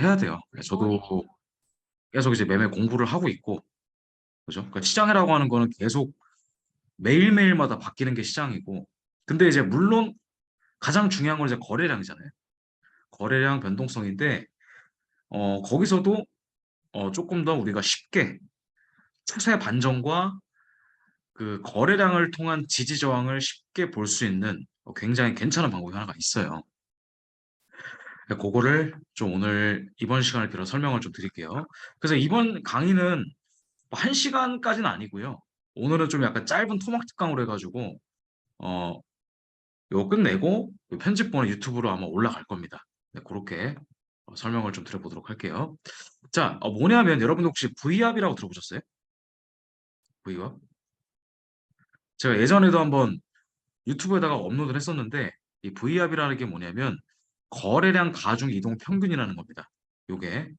해야 돼요. 어, 예. 저도 계속 이제 매매 공부를 하고 있고, 그죠? 그러니까 시장이라고 하는 거는 계속 매일매일마다 바뀌는 게 시장이고, 근데 이제 물론 가장 중요한 건 이제 거래량이잖아요. 거래량 변동성인데, 거기서도 조금 더 우리가 쉽게 추세 반전과 그 거래량을 통한 지지 저항을 쉽게 볼 수 있는 굉장히 괜찮은 방법이 하나가 있어요. 그거를 좀 오늘 이번 시간을 빌어 설명을 좀 드릴게요. 그래서 이번 강의는 뭐 1시간까지는 아니고요. 오늘은 좀 약간 짧은 토막 특강으로 해가지고 어, 이거 끝내고 편집본은 유튜브로 아마 올라갈 겁니다. 네, 그렇게 설명을 좀 드려보도록 할게요. 자, 뭐냐면 여러분 혹시 V압이라고 들어보셨어요? V압? 제가 예전에도 한번 유튜브에다가 업로드를 했었는데 이 V압이라는 게 뭐냐면 거래량 가중 이동 평균이라는 겁니다. 요게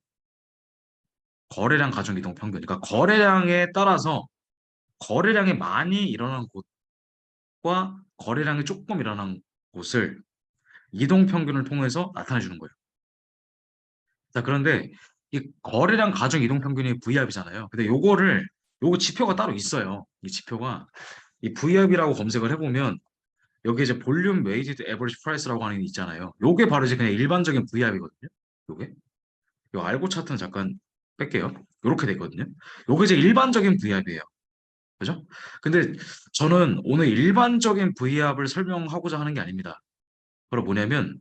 거래량 가중 이동 평균. 그러니까 거래량에 따라서 거래량이 많이 일어난 곳과 거래량이 조금 일어난 곳을 이동 평균을 통해서 나타내 주는 거예요. 자, 그런데 이 거래량 가중 이동 평균이 V압이잖아요. 근데 요거 지표가 따로 있어요. 이 지표가 이 V압이라고 검색을 해보면 여기 이제 볼륨 웨이티드 에버리지 프라이스라고 하는 게 있잖아요. 요게 바로 이제 그냥 일반적인 V압이거든요. 요게 요 알고 차트는 잠깐 뺄게요. 요렇게 되거든요. 요게 이제 일반적인 V압이에요. 그죠? 근데 저는 오늘 일반적인 V압을 설명하고자 하는 게 아닙니다. 바로 뭐냐면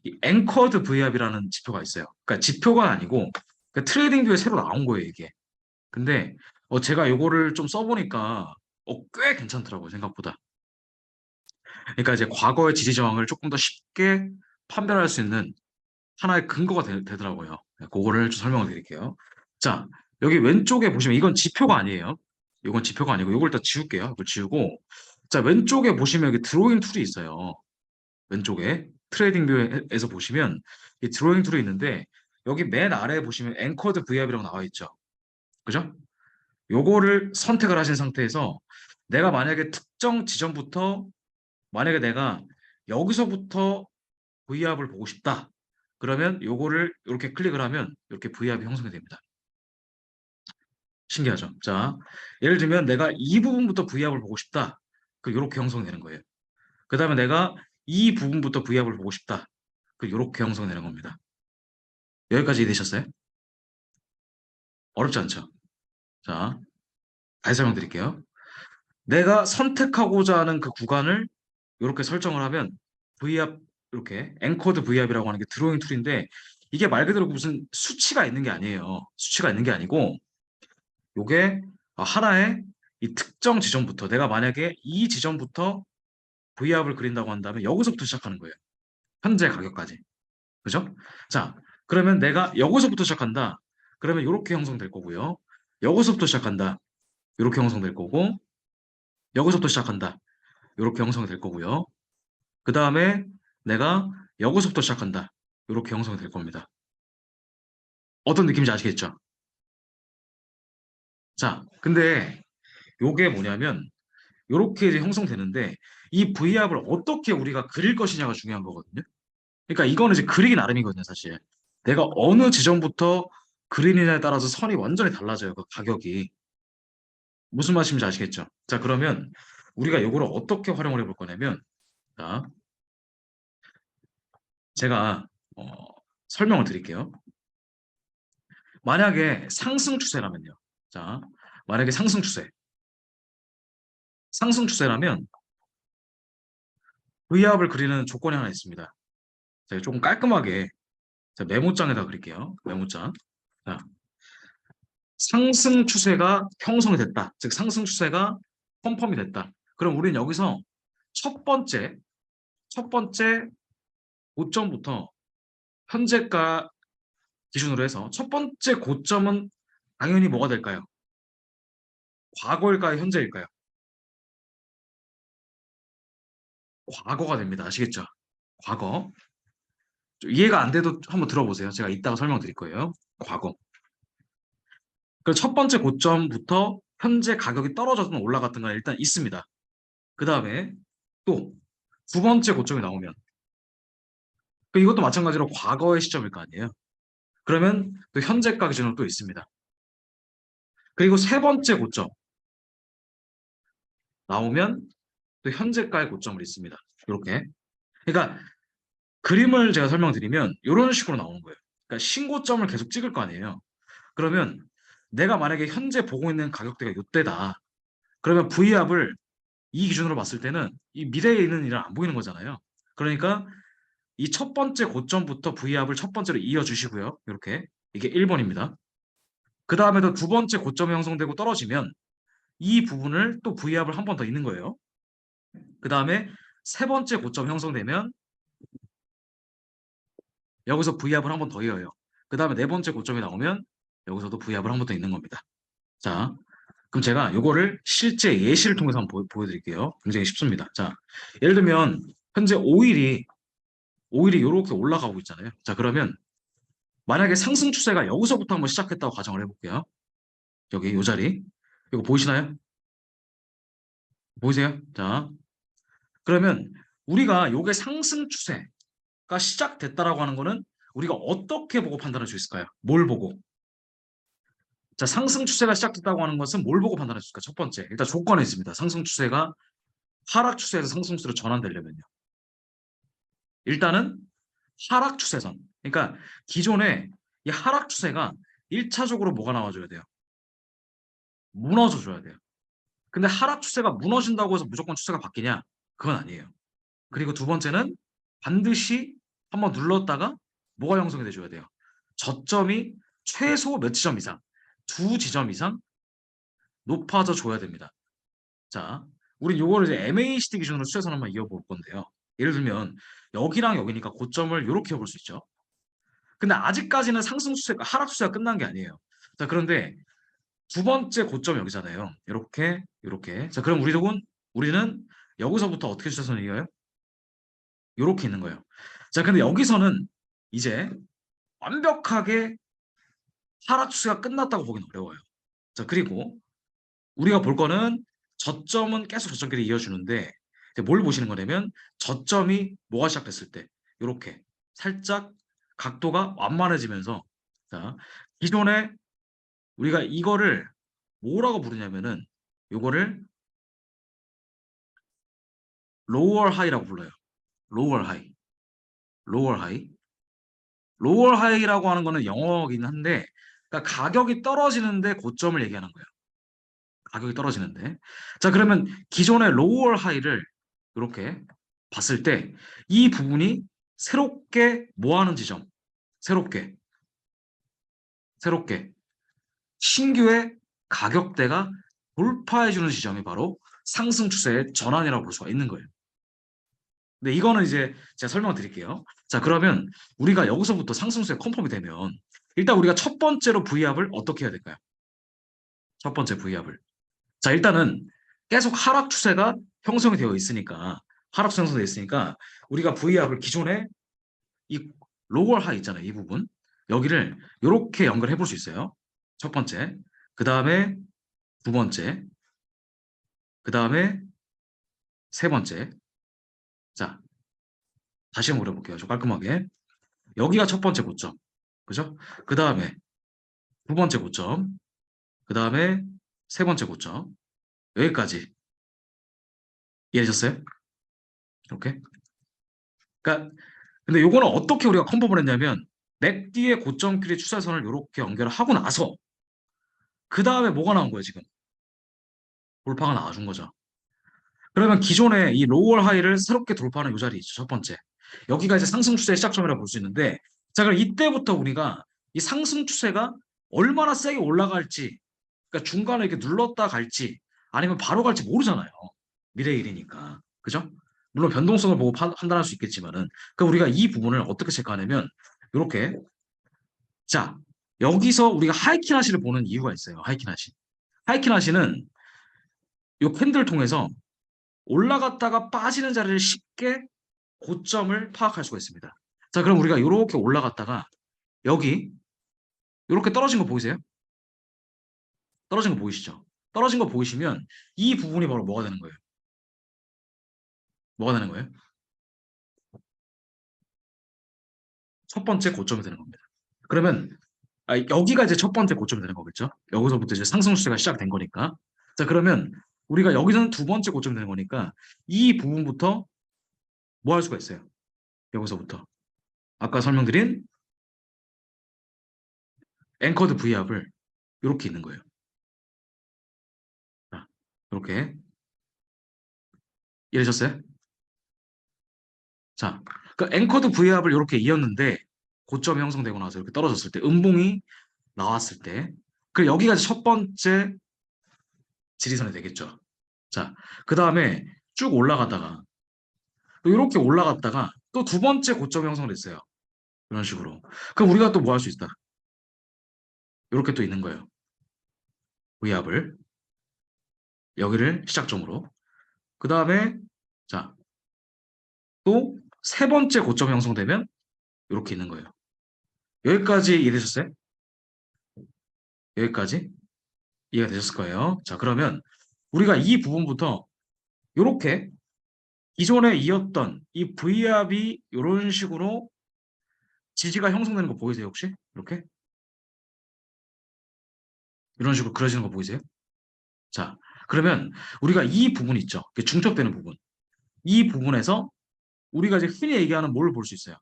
이 앵커드 V압이라는 지표가 있어요. 그러니까 지표가 아니고 그러니까 트레이딩 뷰에 새로 나온 거예요, 이게. 근데 제가 요거를 좀 써보니까 꽤 괜찮더라고요, 생각보다. 그러니까 이제 과거의 지지 저항을 조금 더 쉽게 판별할 수 있는 하나의 근거가 되더라고요. 네, 그거를 좀 설명을 드릴게요. 자, 여기 왼쪽에 보시면 이건 지표가 아니에요. 이건 지표가 아니고 이걸 일단 지울게요. 이걸 지우고 자, 왼쪽에 보시면 여기 드로잉 툴이 있어요. 왼쪽에 트레이딩 뷰에서 보시면 이 드로잉 툴이 있는데 여기 맨 아래에 보시면 앵커드 V압이라고 나와 있죠. 그죠? 요거를 선택을 하신 상태에서 내가 만약에 특정 지점부터 만약에 내가 여기서부터 V압을 보고 싶다. 그러면 요거를 이렇게 클릭을 하면 이렇게 V압이 형성이 됩니다. 신기하죠? 자, 예를 들면 내가 이 부분부터 V압을 보고 싶다. 그 요렇게 형성되는 거예요. 그 다음에 내가 이 부분부터 V압을 보고 싶다. 그 요렇게 형성되는 겁니다. 여기까지 이해되셨어요? 어렵지 않죠? 자, 다시 설명드릴게요. 내가 선택하고자 하는 그 구간을 이렇게 설정을 하면 V압 이렇게 앵커드 V압이라고 하는 게 드로잉 툴인데 이게 말 그대로 무슨 수치가 있는 게 아니에요. 수치가 있는 게 아니고 요게 하나의 이 특정 지점부터 내가 만약에 이 지점부터 V압을 그린다고 한다면 여기서부터 시작하는 거예요. 현재 가격까지. 그죠? 자, 그러면 내가 여기서부터 시작한다. 그러면 이렇게 형성될 거고요. 여기서부터 시작한다. 이렇게 형성될 거고 여기서부터 시작한다. 이렇게 형성이 될 거고요. 그 다음에 내가 여기서부터 시작한다. 이렇게 형성이 될 겁니다. 어떤 느낌인지 아시겠죠? 자, 근데 요게 뭐냐면 이렇게 이제 형성되는데 이 V압을 어떻게 우리가 그릴 것이냐가 중요한 거거든요. 그러니까 이거는 이제 그리기 나름이거든요, 사실. 내가 어느 지점부터 그리느냐에 따라서 선이 완전히 달라져요, 그 가격이. 무슨 말씀인지 아시겠죠? 자, 그러면 우리가 이거를 어떻게 활용을 해볼 거냐면, 자, 제가 어, 설명을 드릴게요. 만약에 상승 추세라면요. 자, 만약에 상승 추세. 상승 추세라면 V압을 그리는 조건이 하나 있습니다. 제가 조금 깔끔하게 자, 메모장에다 그릴게요. 메모장. 자, 상승 추세가 형성이 됐다. 즉 상승 추세가 컨펌이 됐다. 그럼 우리는 여기서 첫 번째 첫 번째 고점부터 현재가 기준으로 해서 첫 번째 고점은 당연히 뭐가 될까요? 과거일까요? 현재일까요? 과거가 됩니다. 아시겠죠? 과거. 이해가 안 돼도 한번 들어보세요. 제가 이따가 설명드릴 거예요. 과거. 그 첫 번째 고점부터 현재 가격이 떨어졌든 올라갔든 간 일단 있습니다. 그 다음에 또 두 번째 고점이 나오면 이것도 마찬가지로 과거의 시점일 거 아니에요. 그러면 또 현재가 기준으로 또 있습니다. 그리고 세 번째 고점 나오면 또 현재가의 고점을 있습니다. 이렇게. 그러니까 그림을 제가 설명드리면 이런 식으로 나오는 거예요. 그러니까 신고점을 계속 찍을 거 아니에요. 그러면 내가 만약에 현재 보고 있는 가격대가 이때다. 그러면 V압을 이 기준으로 봤을 때는 이 미래에 있는 일은 안 보이는 거잖아요. 그러니까 이 첫 번째 고점부터 V압을 첫 번째로 이어주시고요. 이렇게. 이게 1번입니다. 그 다음에도 두 번째 고점이 형성되고 떨어지면 이 부분을 또 V압을 한 번 더 있는 거예요. 그 다음에 세 번째 고점 형성되면 여기서 V압을 한 번 더 이어요. 그 다음에 네 번째 고점이 나오면 여기서도 V압을 한 번 더 있는 겁니다. 자, 그럼 제가 요거를 실제 예시를 통해서 한번 보여드릴게요. 굉장히 쉽습니다. 자, 예를 들면 현재 오일이 이렇게 올라가고 있잖아요. 자, 그러면 만약에 상승 추세가 여기서부터 한번 시작했다고 가정을 해볼게요. 여기 요 자리. 이거 보이시나요? 보이세요? 자, 그러면 우리가 요게 상승 추세가 시작됐다라고 하는 거는 우리가 어떻게 보고 판단할 수 있을까요? 뭘 보고? 자, 상승 추세가 시작됐다고 하는 것은 뭘 보고 판단할 수 있을까? 첫 번째, 일단 조건이 있습니다. 상승 추세가 하락 추세에서 상승 추세로 전환되려면요. 일단은 하락 추세선. 그러니까 기존에 이 하락 추세가 1차적으로 뭐가 나와줘야 돼요? 무너져줘야 돼요. 근데 하락 추세가 무너진다고 해서 무조건 추세가 바뀌냐? 그건 아니에요. 그리고 두 번째는 반드시 한번 눌렀다가 뭐가 형성이 돼줘야 돼요? 저점이 최소 몇 지점 이상, 두 지점 이상 높아져 줘야 됩니다. 자, 우린 요거를 이제 MACD 기준으로 추세선 한번 이어볼 건데요. 예를 들면 여기랑 여기니까 고점을 이렇게 해볼 수 있죠. 근데 아직까지는 상승 추세가 하락 추세가 끝난 게 아니에요. 자, 그런데 두 번째 고점 여기잖아요. 이렇게 이렇게. 자, 그럼 우리는 여기서부터 어떻게 추세선을 이어요? 이렇게 있는 거예요. 자, 근데 여기서는 이제 완벽하게 하락 추세가 끝났다고 보기는 어려워요. 자, 그리고 우리가 볼 거는 저점은 계속 저점끼리 이어주는데 이제 뭘 보시는 거냐면 저점이 뭐가 시작됐을 때 이렇게 살짝 각도가 완만해지면서 자, 기존에 우리가 이거를 뭐라고 부르냐면은 요거를 로월 하이라고 불러요. 로월 하이. 로월 하이. 로월 하이라고 하는 거는 영어이긴 한데 그러니까 가격이 떨어지는데 고점을 얘기하는 거예요. 가격이 떨어지는데. 자, 그러면 기존의 로월 하이를 이렇게 봤을 때 이 부분이 새롭게 뭐 하는 지점? 새롭게 신규의 가격대가 돌파해주는 지점이 바로 상승 추세의 전환이라고 볼 수가 있는 거예요. 근데 이거는 이제 제가 설명을 드릴게요. 자, 그러면 우리가 여기서부터 상승세 컨펌이 되면 일단 우리가 첫 번째로 V압을 어떻게 해야 될까요? 첫 번째 V압을. 자, 일단은 계속 하락 추세가 형성이 되어 있으니까 하락 추세 형성되어 있으니까 우리가 V압을 기존에 이 로월 하이 있잖아요. 이 부분. 여기를 이렇게 연결해 볼 수 있어요. 첫 번째. 그 다음에 두 번째. 그 다음에 세 번째. 자, 다시 한번 그려볼게요. 좀 깔끔하게. 여기가 첫 번째 고점. 그죠? 그 다음에 두 번째 고점, 그 다음에 세 번째 고점, 여기까지 이해하셨어요? 이렇게. 그러니까 근데 요거는 어떻게 우리가 컨펌을 했냐면 맥디의 고점끼리 추세선을 이렇게 연결을 하고 나서 그 다음에 뭐가 나온 거예요 지금? 돌파가 나와준 거죠. 그러면 기존의 이 로월 하이를 새롭게 돌파하는 요 자리 있죠. 첫 번째. 여기가 이제 상승 추세의 시작점이라고 볼 수 있는데 자 그럼 이때부터 우리가 이 상승 추세가 얼마나 세게 올라갈지 그러니까 중간에 이렇게 눌렀다 갈지 아니면 바로 갈지 모르잖아요. 미래의 일이니까. 그죠? 물론 변동성을 보고 판단할 수 있겠지만은 그 우리가 이 부분을 어떻게 체크하냐면 이렇게 자 여기서 우리가 하이키나시를 보는 이유가 있어요. 하이키나시. 하이키나시는 이 캔들 통해서 올라갔다가 빠지는 자리를 쉽게 고점을 파악할 수가 있습니다. 자 그럼 우리가 이렇게 올라갔다가 여기 이렇게 떨어진 거 보이세요? 떨어진 거 보이시죠? 떨어진 거 보이시면 이 부분이 바로 뭐가 되는 거예요? 뭐가 되는 거예요? 첫 번째 고점이 되는 겁니다. 그러면 여기가 이제 첫 번째 고점이 되는 거겠죠. 여기서부터 이제 상승 추세가 시작된 거니까. 자, 그러면 우리가 여기서는 두 번째 고점이 되는 거니까 이 부분부터 뭐 할 수가 있어요. 여기서부터 아까 설명드린 앵커드 V압을 이렇게 있는 거예요. 자, 이렇게 이해되셨어요? 자, 그 앵커드 V압을 이렇게 이었는데 고점이 형성되고 나서 이렇게 떨어졌을 때 음봉이 나왔을 때 그 여기가 첫 번째 지리선이 되겠죠. 자, 그 다음에 쭉 올라가다가 또 이렇게 올라갔다가 또 두 번째 고점이 형성됐어요. 이런 식으로. 그럼 우리가 또 뭐 할 수 있다? 이렇게 또 있는 거예요. V압을 여기를 시작점으로. 그 다음에 자, 또 세 번째 고점이 형성되면 이렇게 있는 거예요. 여기까지 이해되셨어요? 여기까지 이해가 되셨을 거예요. 자, 그러면 우리가 이 부분부터 이렇게 기존에 이었던 이 V압이 이런 식으로 지지가 형성되는 거 보이세요, 혹시? 이렇게? 이런 식으로 그려지는 거 보이세요? 자, 그러면 우리가 이 부분 있죠? 중첩되는 부분. 이 부분에서 우리가 이제 흔히 얘기하는 뭘 볼 수 있어요?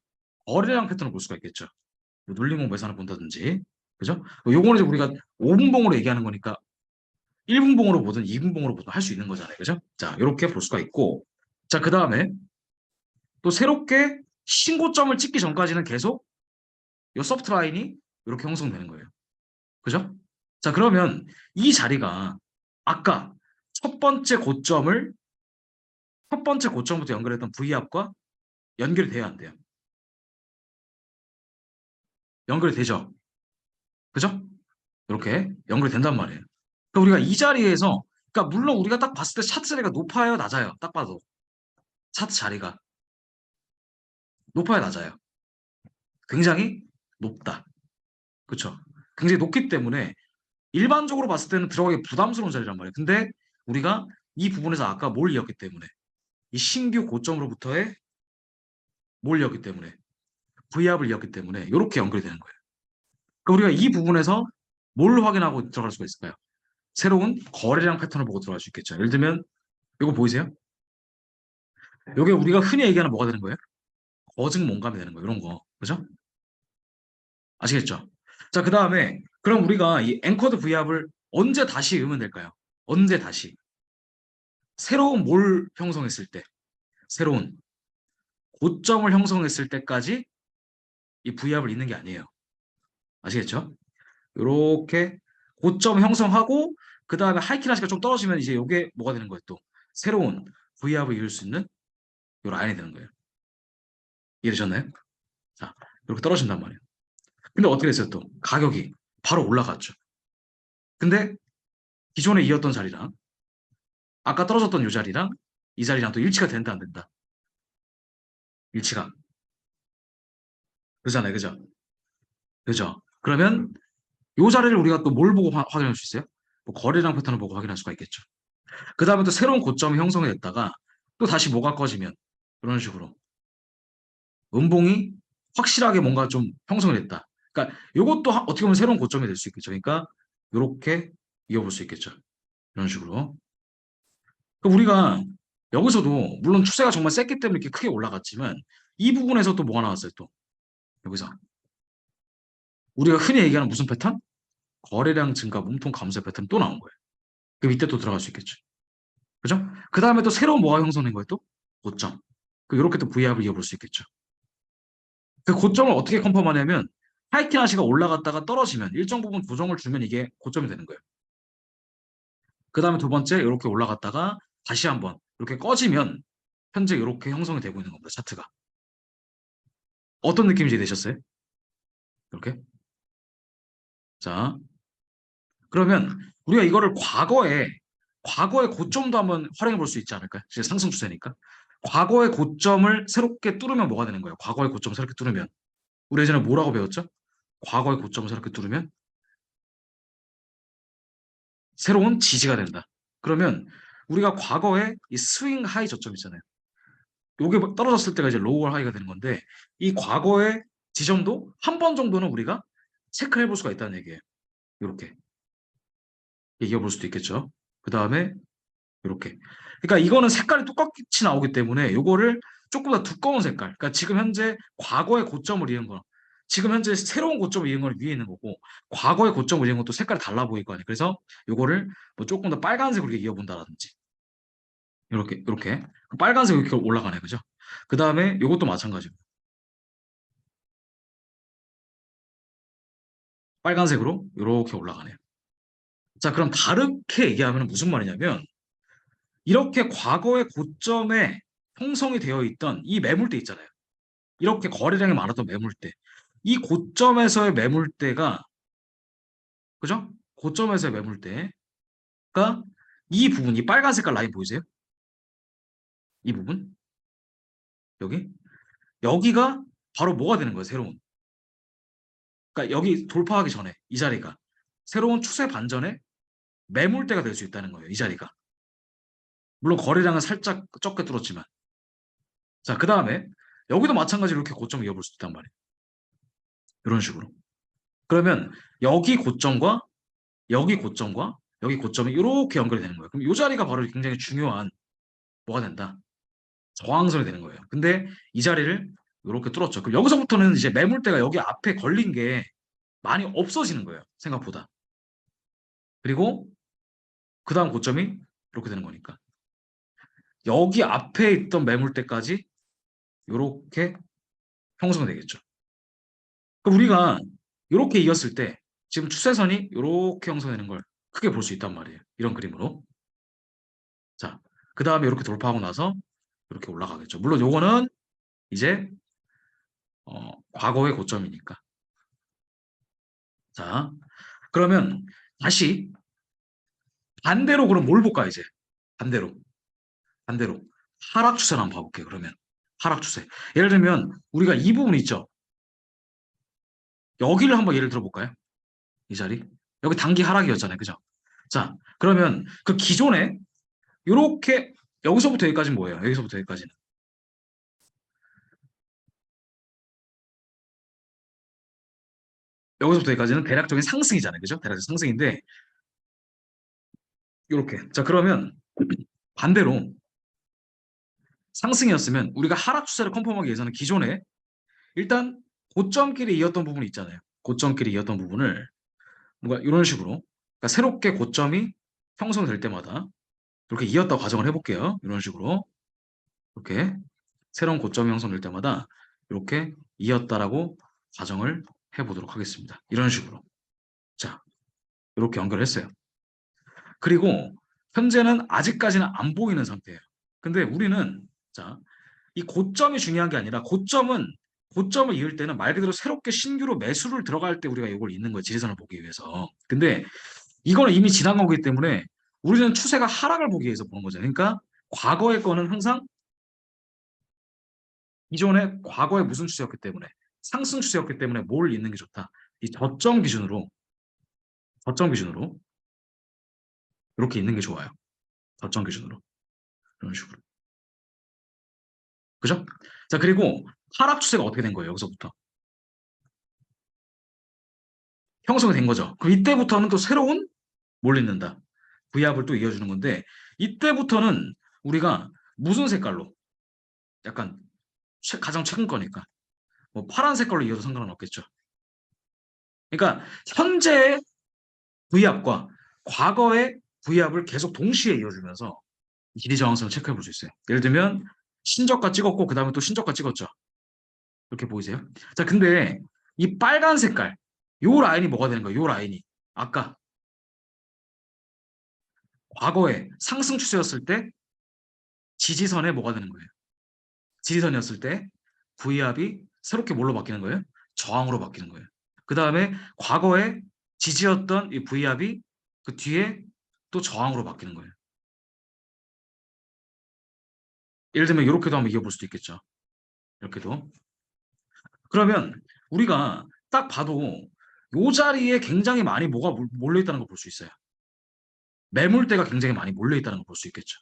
거래량 패턴을 볼 수가 있겠죠. 뭐 눌림목 매산을 본다든지. 그죠? 요거는 이제 우리가 5분봉으로 얘기하는 거니까 1분봉으로 보든 2분봉으로 보든 할 수 있는 거잖아요. 그죠? 자, 이렇게 볼 수가 있고. 자, 그 다음에 또 새롭게 신고점을 찍기 전까지는 계속 이 소프트 라인이 이렇게 형성되는 거예요. 그죠? 자, 그러면 이 자리가 아까 첫 번째 고점을 첫 번째 고점부터 연결했던 V압과 연결이 돼야 안 돼요. 연결이 되죠. 그죠? 이렇게 연결이 된단 말이에요. 그러니까 우리가 이 자리에서 그러니까 물론 우리가 딱 봤을 때 차트 자리가 높아요, 낮아요. 딱 봐도 차트 자리가 높아요, 낮아요. 굉장히 높다. 그렇죠? 굉장히 높기 때문에 일반적으로 봤을 때는 들어가기 부담스러운 자리란 말이에요. 근데 우리가 이 부분에서 아까 뭘 이었기 때문에 이 신규 고점으로부터의 뭘 이었기 때문에 V압을 이었기 때문에 이렇게 연결이 되는 거예요. 그러니까 우리가 이 부분에서 뭘 확인하고 들어갈 수가 있을까요? 새로운 거래량 패턴을 보고 들어갈 수 있겠죠. 예를 들면 이거 보이세요? 이게 우리가 흔히 얘기하는 뭐가 되는 거예요? 거증 뭔감이 되는 거예요. 이런 거. 그죠? 아시겠죠? 자, 그 다음에 그럼 우리가 이 앵커드 V압을 언제 다시 외우면 될까요? 언제 다시? 새로운 뭘 형성했을 때, 새로운 고점을 형성했을 때까지 이 V압을 잇는 게 아니에요. 아시겠죠? 이렇게 고점 형성하고 그 다음에 하이키나시가 좀 떨어지면 이제 이게 뭐가 되는 거예요? 또 새로운 V압을 이룰 수 있는 이 라인이 되는 거예요. 이해되셨나요? 자, 이렇게 떨어진단 말이에요. 근데 어떻게 됐어요? 또 가격이 바로 올라갔죠. 근데 기존에 이었던 자리랑 아까 떨어졌던 이 자리랑 이 자리랑 또 일치가 된다 안 된다. 일치가 그러잖아요. 그죠? 그죠? 그러면 이 자리를 우리가 또 뭘 보고 확인할 수 있어요? 뭐 거래량 패턴을 보고 확인할 수가 있겠죠. 그 다음에 또 새로운 고점이 형성이 됐다가 또 다시 뭐가 꺼지면 이런 식으로 음봉이 확실하게 뭔가 좀 형성이 됐다. 그러니까 이것도 어떻게 보면 새로운 고점이 될 수 있겠죠. 그러니까 이렇게 이어볼 수 있겠죠. 이런 식으로. 그러니까 우리가 여기서도 물론 추세가 정말 셌기 때문에 이렇게 크게 올라갔지만 이 부분에서 또 뭐가 나왔어요? 또 여기서 우리가 흔히 얘기하는 무슨 패턴? 거래량 증가, 몸통 감소 패턴 또 나온 거예요. 그 밑에 또 들어갈 수 있겠죠. 그죠? 그 다음에 또 새로운 뭐가 형성된 거예요? 또 고점. 이렇게 또 V압을 이어볼 수 있겠죠. 그 고점을 어떻게 컨펌하냐면 하이킹 하시가 올라갔다가 떨어지면 일정 부분 조정을 주면 이게 고점이 되는 거예요. 그 다음에 두 번째 이렇게 올라갔다가 다시 한번 이렇게 꺼지면 현재 이렇게 형성이 되고 있는 겁니다. 차트가. 어떤 느낌인지 되셨어요? 이렇게. 자, 그러면 우리가 이거를 과거의 고점도 한번 활용해 볼 수 있지 않을까요? 이제 상승 추세니까. 과거의 고점을 새롭게 뚫으면 뭐가 되는 거예요? 과거의 고점을 새롭게 뚫으면. 우리 예전에 뭐라고 배웠죠? 과거의 고점을 새롭게 뚫으면 새로운 지지가 된다. 그러면 우리가 과거에 이 스윙 하이 저점 있잖아요. 요게 떨어졌을 때가 이제 로우 하이가 되는 건데 이 과거의 지점도 한 번 정도는 우리가 체크해 볼 수가 있다는 얘기예요. 이렇게 얘기해 볼 수도 있겠죠. 그 다음에 이렇게. 그러니까 이거는 색깔이 똑같이 나오기 때문에 이거를 조금 더 두꺼운 색깔. 그러니까 지금 현재 과거의 고점을 이은 거, 지금 현재 새로운 고점을 이은 거는 위에 있는 거고, 과거의 고점을 이은 것도 색깔이 달라 보일 거 아니에요. 그래서 이거를 뭐 조금 더 빨간색으로 이렇게 이어본다든지, 이렇게 빨간색 이렇게 올라가네, 그죠? 그 다음에 이것도 마찬가지고, 빨간색으로 이렇게 올라가네요. 자, 그럼 다르게 얘기하면 무슨 말이냐면, 이렇게 과거의 고점에 형성이 되어 있던 이 매물대 있잖아요. 이렇게 거래량이 많았던 매물대. 이 고점에서의 매물대가, 그죠? 고점에서의 매물대가 이 부분, 이 빨간 색깔 라인 보이세요? 이 부분? 여기? 여기가 바로 뭐가 되는 거예요, 새로운. 그러니까 여기 돌파하기 전에 이 자리가 새로운 추세 반전의 매물대가 될 수 있다는 거예요, 이 자리가. 물론 거래량은 살짝 적게 뚫었지만. 자, 그 다음에 여기도 마찬가지로 이렇게 고점을 이어볼 수 있단 말이에요. 이런 식으로. 그러면 여기 고점과 여기 고점과 여기 고점이 이렇게 연결이 되는 거예요. 그럼 이 자리가 바로 굉장히 중요한 뭐가 된다? 저항선이 되는 거예요. 근데 이 자리를 이렇게 뚫었죠. 그럼 여기서부터는 이제 매물대가 여기 앞에 걸린 게 많이 없어지는 거예요. 생각보다. 그리고 그 다음 고점이 이렇게 되는 거니까. 여기 앞에 있던 매물대까지 이렇게 형성되겠죠. 그럼 우리가 이렇게 이었을 때 지금 추세선이 이렇게 형성되는 걸 크게 볼 수 있단 말이에요. 이런 그림으로. 자, 그 다음에 이렇게 돌파하고 나서 이렇게 올라가겠죠. 물론 요거는 이제 과거의 고점이니까. 자, 그러면 다시 반대로 그럼 뭘 볼까 이제? 반대로. 반대로. 하락 추세를 한번 봐볼게요. 그러면 하락 추세. 예를 들면 우리가 이 부분 있죠. 여기를 한번 예를 들어볼까요? 이 자리. 여기 단기 하락이었잖아요. 그죠? 자, 그러면 그 기존에 이렇게 여기서부터 여기까지는 뭐예요? 여기서부터 여기까지는. 여기서부터 여기까지는 대략적인 상승이잖아요. 그죠? 대략적인 상승인데 이렇게. 자, 그러면 반대로 상승이었으면 우리가 하락 추세를 컨펌하기 위해서는 기존에 일단 고점끼리 이었던 부분이 있잖아요. 고점끼리 이었던 부분을 뭔가 이런 식으로 그러니까 새롭게 고점이 형성될 때마다 이렇게 이었다 가정을 해볼게요. 이런 식으로 이렇게 새로운 고점이 형성될 때마다 이렇게 이었다라고 가정을 해보도록 하겠습니다. 이런 식으로. 자, 이렇게 연결했어요. 그리고 현재는 아직까지는 안 보이는 상태예요. 근데 우리는 자, 이 고점이 중요한 게 아니라 고점을 이을 때는 말 그대로 새롭게 신규로 매수를 들어갈 때 우리가 이걸 잇는 거예요. 지지선을 보기 위해서. 근데 이거는 이미 지난 거기 때문에 우리는 추세가 하락을 보기 위해서 보는 거죠. 그러니까 과거의 거는 항상 기존의 과거의 무슨 추세였기 때문에 상승 추세였기 때문에 뭘 잇는 게 좋다. 이 저점 기준으로 이렇게 있는 게 좋아요. 저점 기준으로 이런 식으로. 그죠? 자, 그리고 하락 추세가 어떻게 된 거예요? 여기서부터 형성이 된 거죠. 그럼 이때부터는 또 새로운 몰린다. V압을 또 이어주는 건데 이때부터는 우리가 무슨 색깔로 약간 가장 최근 거니까 뭐 파란 색깔로 이어도 상관은 없겠죠. 그러니까 현재의 V압과 과거의 V압을 계속 동시에 이어주면서 길이 저항성을 체크해 볼 수 있어요. 예를 들면 신저가 찍었고 그 다음에 또 신저가 찍었죠. 이렇게 보이세요? 자, 근데 이 빨간 색깔 요 라인이 뭐가 되는 거예요? 요 라인이 아까 과거에 상승 추세였을 때 지지선에 뭐가 되는 거예요? 지지선이었을 때 V압이 새롭게 뭘로 바뀌는 거예요? 저항으로 바뀌는 거예요. 그 다음에 과거에 지지였던 이 V압이 그 뒤에 또 저항으로 바뀌는 거예요. 예를 들면 이렇게도 한번 이겨볼 수도 있겠죠. 이렇게도. 그러면 우리가 딱 봐도 이 자리에 굉장히 많이 뭐가 몰려있다는 걸 볼 수 있어요. 매물대가 굉장히 많이 몰려있다는 걸 볼 수 있겠죠.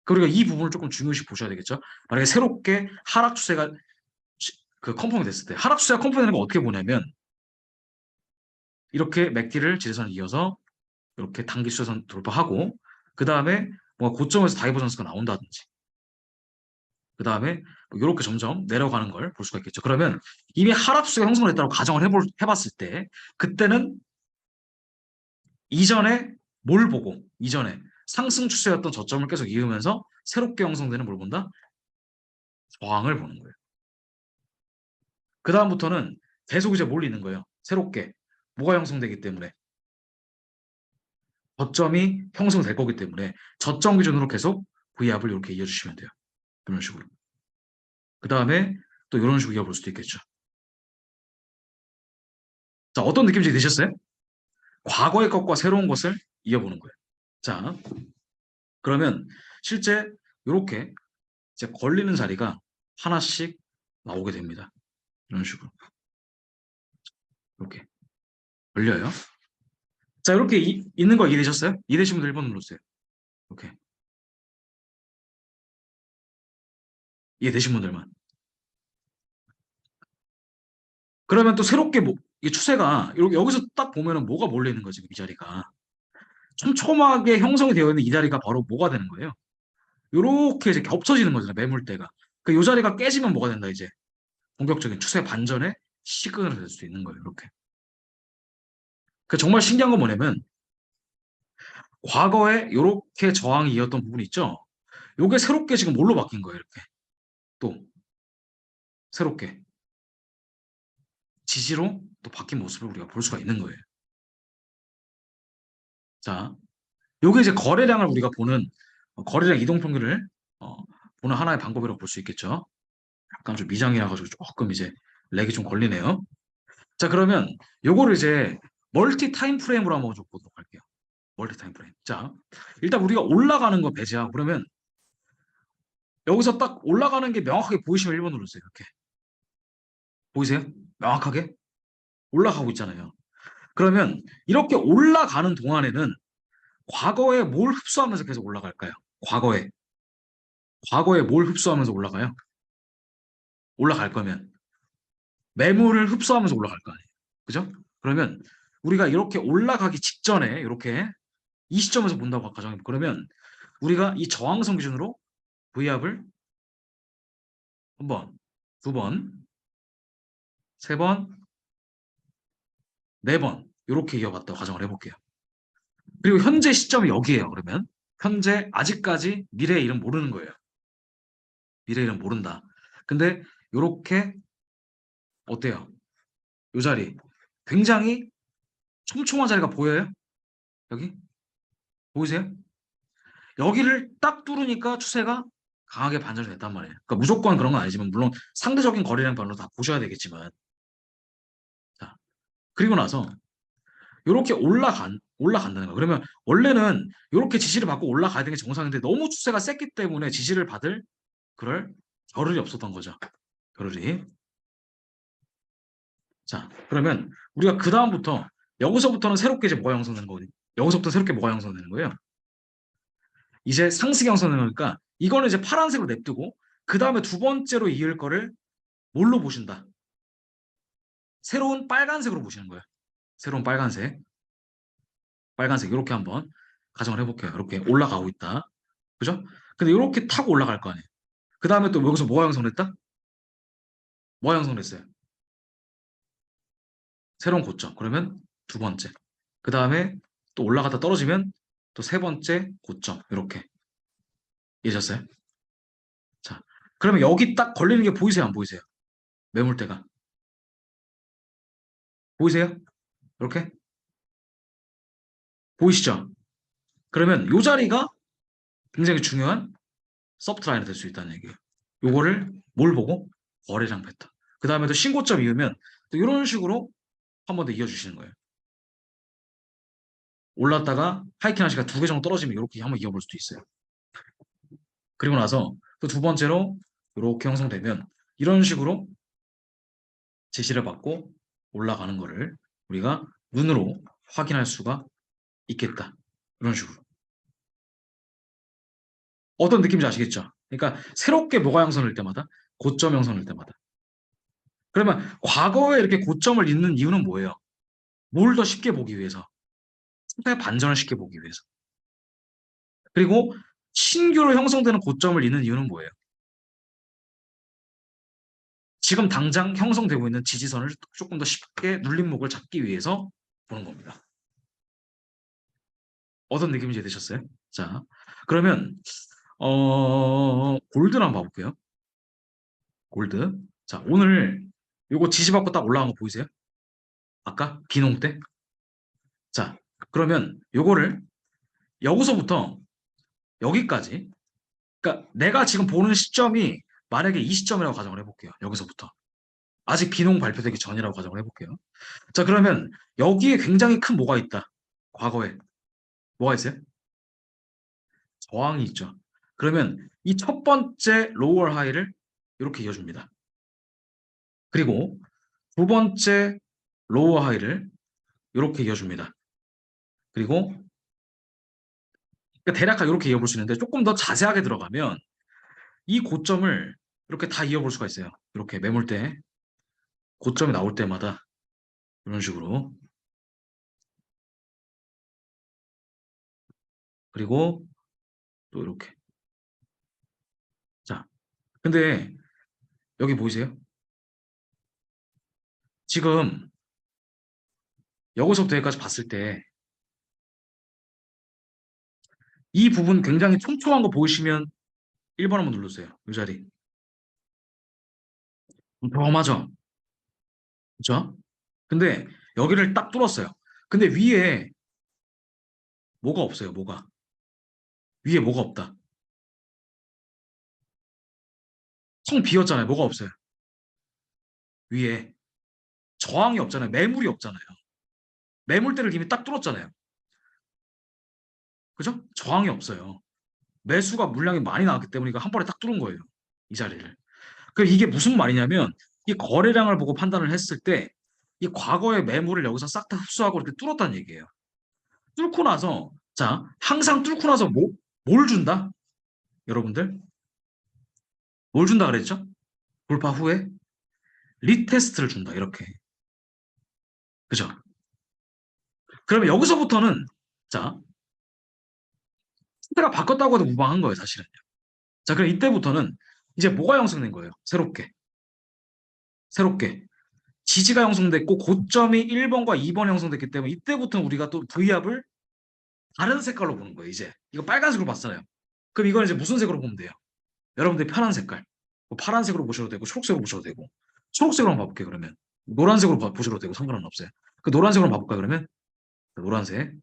그리고 이 부분을 조금 중요시 보셔야 되겠죠. 만약에 새롭게 하락 추세가 그 컨펌이 됐을 때 하락 추세가 컨펌되는 거 어떻게 보냐면 이렇게 맥디를 지대선을 이어서 이렇게 단기 수혜선 돌파하고 그 다음에 뭔가 고점에서 다이버전스가 나온다든지 그 다음에 이렇게 점점 내려가는 걸 볼 수가 있겠죠. 그러면 이미 하락수가 형성됐다고 가정을 해봤을 때 그때는 이전에 뭘 보고 이전에 상승 추세였던 저점을 계속 이으면서 새롭게 형성되는 뭘 본다? 저항을 보는 거예요. 그 다음부터는 계속 이제 몰리는 거예요. 새롭게 뭐가 형성되기 때문에 저점이 형성될 거기 때문에 저점 기준으로 계속 V압을 이렇게 이어주시면 돼요. 이런 식으로. 그 다음에 또 이런 식으로 이어볼 수도 있겠죠. 자, 어떤 느낌인지 드셨어요? 과거의 것과 새로운 것을 이어보는 거예요. 자, 그러면 실제 이렇게 이제 걸리는 자리가 하나씩 나오게 됩니다. 이런 식으로. 이렇게 걸려요. 자, 이렇게 있는 거 이해되셨어요? 이해되신 분들 1번 눌러주세요. 이렇게. 이해되신 분들만. 그러면 또 새롭게 이 추세가 여기서 딱 보면은 뭐가 몰리는 거지, 이 자리가. 촘촘하게 형성이 되어 있는 이 자리가 바로 뭐가 되는 거예요? 요렇게 이제 겹쳐지는 거잖아요, 매물대가. 그 요 자리가 깨지면 뭐가 된다, 이제. 본격적인 추세 반전의 시그널이 될 수 있는 거예요, 이렇게. 그 정말 신기한 건 뭐냐면, 과거에 요렇게 저항이 이었던 부분이 있죠? 요게 새롭게 지금 뭘로 바뀐 거예요, 이렇게. 또, 새롭게. 지지로 또 바뀐 모습을 우리가 볼 수가 있는 거예요. 자, 요게 이제 거래량을 우리가 보는, 거래량 이동평균을 보는 하나의 방법이라고 볼 수 있겠죠. 약간 좀 미장이라 가지고 조금 이제 렉이 좀 걸리네요. 자, 그러면 요거를 이제 멀티 타임 프레임으로 한번 좀 보도록 할게요. 멀티 타임 프레임. 자, 일단 우리가 올라가는 거 배제하고 그러면 여기서 딱 올라가는 게 명확하게 보이시면 1번 눌러주세요. 이렇게. 보이세요? 명확하게 올라가고 있잖아요. 그러면 이렇게 올라가는 동안에는 과거에 뭘 흡수하면서 계속 올라갈까요? 과거에 뭘 흡수하면서 올라가요? 올라갈 거면 매물을 흡수하면서 올라갈 거 아니에요. 그죠? 그러면 우리가 이렇게 올라가기 직전에 이렇게 이 시점에서 본다고 가정해볼게요. 그러면 우리가 이 저항선 기준으로 V압을 한 번, 두 번, 세 번, 네 번 이렇게 이어봤다고 가정을 해볼게요. 그리고 현재 시점이 여기에요. 그러면 현재 아직까지 미래의 일은 모르는 거예요. 미래의 일은 모른다. 근데 이렇게 어때요? 이 자리 굉장히 촘촘한 자리가 보여요? 여기 보이세요? 여기를 딱 뚫으니까 추세가 강하게 반전이 됐단 말이에요. 그러니까 무조건 그런 건 아니지만 물론 상대적인 거래량 변화도 다 보셔야 되겠지만 자, 그리고 나서 이렇게 올라간다는 거예요. 그러면 원래는 이렇게 지지를 받고 올라가야 되는 게 정상인데 너무 추세가 셌기 때문에 지지를 받을 그럴 겨를이 없었던 거죠. 겨를이. 자, 그러면 우리가 그 다음부터 여기서부터는 새롭게 이제 뭐가 형성되는 거거든요. 여기서부터 새롭게 뭐가 형성되는 거예요. 이제 상승이 형성되는 거니까 이거는 이제 파란색으로 냅두고 그 다음에 두 번째로 이을 거를 뭘로 보신다? 새로운 빨간색으로 보시는 거예요. 새로운 빨간색. 빨간색 이렇게 한번 가정을 해볼게요. 이렇게 올라가고 있다. 그죠? 근데 이렇게 타고 올라갈 거 아니에요. 그 다음에 또 여기서 뭐가 형성됐다? 뭐가 형성됐어요? 새로운 고점. 그러면 두 번째. 그 다음에 또 올라갔다 떨어지면 또 세 번째 고점. 이렇게. 이해졌어요? 자, 그러면 여기 딱 걸리는 게 보이세요? 안 보이세요? 매물대가. 보이세요? 이렇게? 보이시죠? 그러면 이 자리가 굉장히 중요한 서브트라인이 될 수 있다는 얘기예요. 요거를 뭘 보고? 거래량 패턴. 그 다음에 또 신고점 이으면 또 이런 식으로 한 번 더 이어주시는 거예요. 올랐다가 하이킹 하시가 두 개 정도 떨어지면 이렇게 한번 이어볼 수도 있어요. 그리고 나서 또 두 번째로 이렇게 형성되면 이런 식으로 제시를 받고 올라가는 거를 우리가 눈으로 확인할 수가 있겠다. 이런 식으로. 어떤 느낌인지 아시겠죠? 그러니까 새롭게 뭐가 형성될 때마다 고점 형성될 때마다. 그러면 과거에 이렇게 고점을 잇는 이유는 뭐예요? 뭘 더 쉽게 보기 위해서. 상태 반전을 쉽게 보기 위해서. 그리고 신규로 형성되는 고점을 잇는 이유는 뭐예요? 지금 당장 형성되고 있는 지지선을 조금 더 쉽게 눌림목을 잡기 위해서 보는 겁니다. 어떤 느낌인지 이해되셨어요? 자, 그러면 골드를 한번 봐볼게요. 골드. 자, 오늘 요거 지지받고 딱 올라간 거 보이세요? 아까 비농 때? 자, 그러면 요거를 여기서부터 여기까지. 그러니까 내가 지금 보는 시점이 만약에 이 시점이라고 가정을 해볼게요. 여기서부터. 아직 비농 발표되기 전이라고 가정을 해볼게요. 자, 그러면 여기에 굉장히 큰 뭐가 있다. 과거에. 뭐가 있어요? 저항이 있죠. 그러면 이 첫 번째 로월 하이를 이렇게 이어줍니다. 그리고 두 번째 로어 하이를 이렇게 이어줍니다. 그리고 그러니까 대략 이렇게 이어볼 수 있는데 조금 더 자세하게 들어가면 이 고점을 이렇게 다 이어볼 수가 있어요. 이렇게 매물대 고점이 나올 때마다 이런 식으로. 그리고 또 이렇게. 자, 근데 여기 보이세요? 지금 여기서부터 여기까지 봤을 때 이 부분 굉장히 촘촘한 거 보이시면 1번 한번 눌러주세요. 이 자리. 맞아. 그죠? 근데 여기를 딱 뚫었어요. 근데 위에 뭐가 없어요. 뭐가. 위에 뭐가 없다. 텅 비었잖아요. 뭐가 없어요. 위에 저항이 없잖아요. 매물이 없잖아요. 매물대를 이미 딱 뚫었잖아요. 그죠? 저항이 없어요. 매수가 물량이 많이 나왔기 때문에 이거 한 번에 딱 뚫은 거예요. 이 자리를. 그 이게 무슨 말이냐면 이 거래량을 보고 판단을 했을 때 이 과거의 매물을 여기서 싹 다 흡수하고 이렇게 뚫었다는 얘기예요. 뚫고 나서 자, 항상 뚫고 나서 뭘 준다? 여러분들 뭘 준다 그랬죠? 돌파 후에 리테스트를 준다. 이렇게. 그죠? 그러면 여기서부터는 자, 상태가 바꿨다고 해도 무방한 거예요, 사실은. 자, 그럼 이때부터는 이제 뭐가 형성된 거예요? 새롭게. 지지가 형성됐고 고점이 1번과 2번 형성됐기 때문에 이때부터는 우리가 또 V압을 다른 색깔로 보는 거예요, 이제. 이거 빨간색으로 봤잖아요. 그럼 이건 이제 무슨 색으로 보면 돼요? 여러분들이 편한 색깔. 뭐 파란색으로 보셔도 되고 초록색으로 보셔도 되고. 초록색으로 한번 봐볼게요, 그러면. 노란색으로 보셔도 되고 상관은 없어요. 그 노란색으로 봐볼까요, 그러면? 노란색.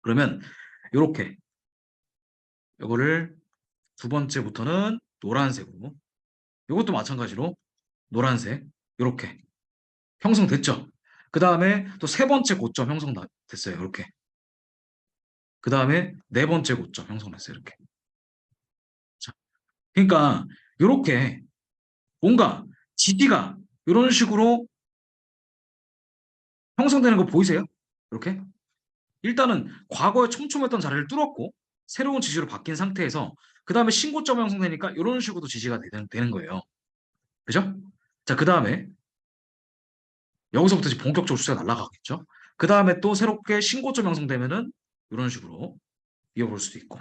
그러면 요렇게 요거를 두 번째부터는 노란색으로 요것도 마찬가지로 노란색 요렇게 형성됐죠. 그 다음에 또 세 번째 고점 형성됐어요. 이렇게. 그 다음에 네 번째 고점 형성됐어요. 이렇게. 자, 그러니까 이렇게 뭔가 지지가 이런 식으로 형성되는 거 보이세요? 이렇게. 일단은 과거에 촘촘했던 자리를 뚫었고 새로운 지지로 바뀐 상태에서 그 다음에 신고점 형성되니까 이런 식으로 지지가 되는 거예요. 그죠? 자, 그 다음에 여기서부터 이제 본격적으로 추세가 날아가겠죠. 그 다음에 또 새롭게 신고점 형성되면은 이런 식으로 이어볼 수도 있고.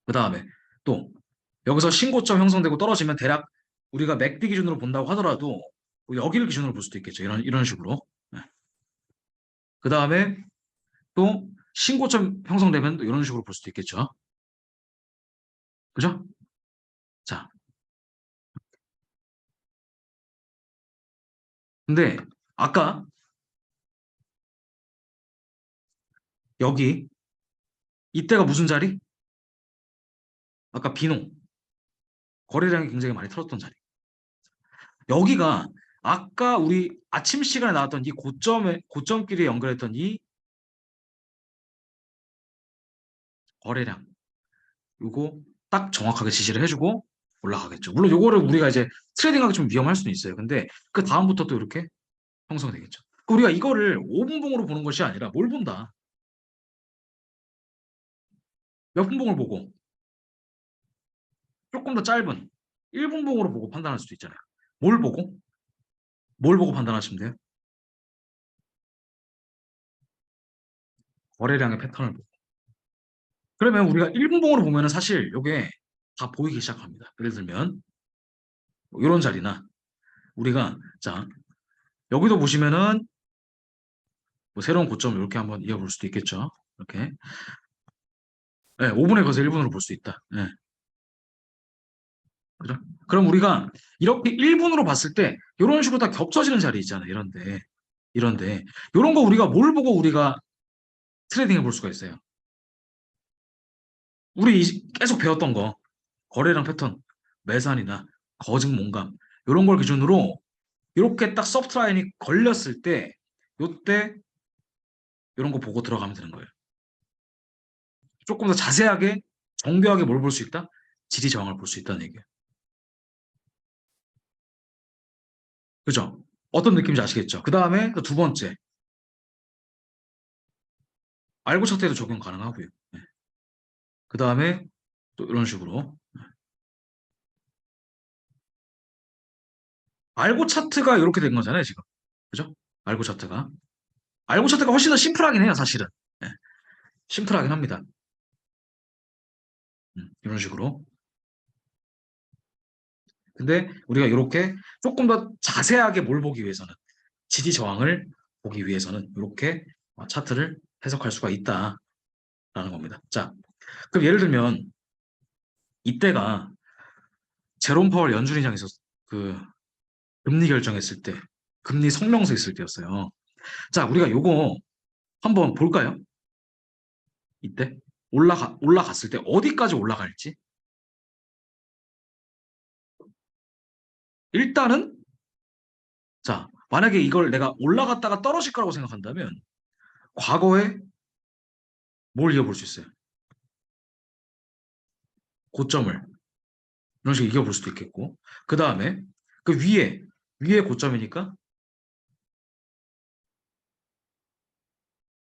그 다음에 또 여기서 신고점 형성되고 떨어지면 대략 우리가 맥디 기준으로 본다고 하더라도 뭐 여기를 기준으로 볼 수도 있겠죠. 이런 식으로. 네. 그 다음에 또 신고점 형성되면 또 이런 식으로 볼 수도 있겠죠. 그죠? 자, 근데 아까 여기 이때가 무슨 자리? 아까 비농 거래량이 굉장히 많이 털었던 자리. 여기가 아까 우리 아침 시간에 나왔던 이 고점끼리 연결했던 이 거래량 요거 딱 정확하게 지시를 해주고 올라가겠죠. 물론 요거를 우리가 이제 트레이딩하기 좀 위험할 수는 있어요. 근데 그 다음부터 또 이렇게 형성되겠죠. 우리가 이거를 5분봉으로 보는 것이 아니라 뭘 본다? 몇 분봉을 보고 조금 더 짧은 1분봉으로 보고 판단할 수도 있잖아요. 뭘 보고? 뭘 보고 판단하시면 돼요? 거래량의 패턴을 보고. 그러면 우리가 1분봉으로 보면은 사실 이게 다 보이기 시작합니다. 예를 들면 뭐 이런 자리나 우리가 자 여기도 보시면은 뭐 새로운 고점 이렇게 한번 이어볼 수도 있겠죠. 이렇게 네, 5분에 거서 1분으로 볼 수 있다. 네, 그죠? 그럼 우리가 이렇게 1분으로 봤을 때 이런 식으로 다 겹쳐지는 자리 있잖아요. 이런데 이런 거 우리가 뭘 보고 우리가 트레이딩 해볼 수가 있어요. 우리 계속 배웠던 거 거래량 패턴, 매산이나 거증 뭔가 이런 걸 기준으로 이렇게 딱 서브트라인이 걸렸을 때 요때 이런 거 보고 들어가면 되는 거예요. 조금 더 자세하게 정교하게 뭘 볼 수 있다? 지리 저항을 볼 수 있다는 얘기예요. 그죠? 어떤 느낌인지 아시겠죠? 그 다음에 두 번째 알고 차트에도 적용 가능하고요. 네. 그 다음에 또 이런 식으로 알고 차트가 이렇게 된 거잖아요, 지금. 그죠? 알고 차트가. 알고 차트가 훨씬 더 심플하긴 해요, 사실은. 네. 심플하긴 합니다. 이런 식으로. 근데 우리가 이렇게 조금 더 자세하게 뭘 보기 위해서는 지지 저항을 보기 위해서는 이렇게 차트를 해석할 수가 있다라는 겁니다. 자, 그럼 예를 들면 이때가 제롬 파월 연준의장에서 그 금리 결정했을 때, 금리 성명서 있을 때였어요. 자, 우리가 요거 한번 볼까요? 이때 올라갔을 때 어디까지 올라갈지. 일단은 자, 만약에 이걸 내가 올라갔다가 떨어질 거라고 생각한다면 과거에 뭘 이어볼 수 있어요? 고점을 이런 식으로 이겨볼 수도 있겠고 그 다음에 그 위에 고점이니까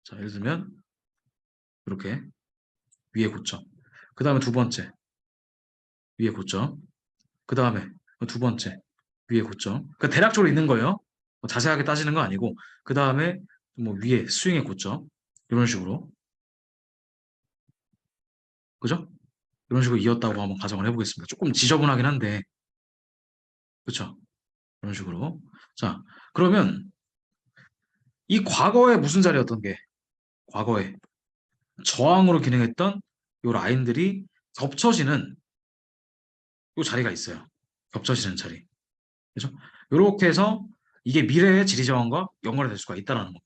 자 예를 들면 이렇게 위에 고점 그 다음에 두 번째 위에 고점 그 다음에 두 번째 위에 고점 그 대략적으로 있는 거예요. 뭐 자세하게 따지는 거 아니고 그 다음에 뭐 위에 스윙의 고점 이런 식으로 그죠? 이런 식으로 이었다고 한번 가정을 해보겠습니다. 조금 지저분하긴 한데 그렇죠? 이런 식으로 자 그러면 이 과거에 무슨 자리였던 게 과거에 저항으로 기능했던 요 라인들이 겹쳐지는 요 자리가 있어요. 겹쳐지는 자리. 그죠? 요렇게 해서 이게 미래의 지리 저항과 연관이 될 수가 있다는 겁니다.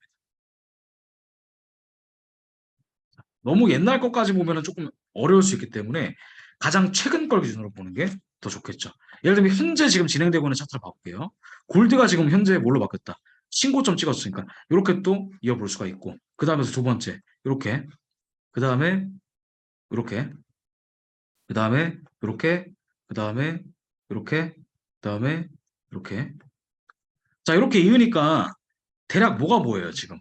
너무 옛날 것까지 보면은 조금 어려울 수 있기 때문에 가장 최근 걸 기준으로 보는 게 더 좋겠죠. 예를 들면 현재 지금 진행되고 있는 차트를 봐볼게요. 골드가 지금 현재 뭘로 바뀌었다? 신고점 찍었으니까 이렇게 또 이어볼 수가 있고 그 다음에 두 번째 이렇게 그 다음에 이렇게 그 다음에 이렇게 그 다음에 이렇게 그 다음에 이렇게 자 이렇게 이으니까 대략 뭐가 보여요 지금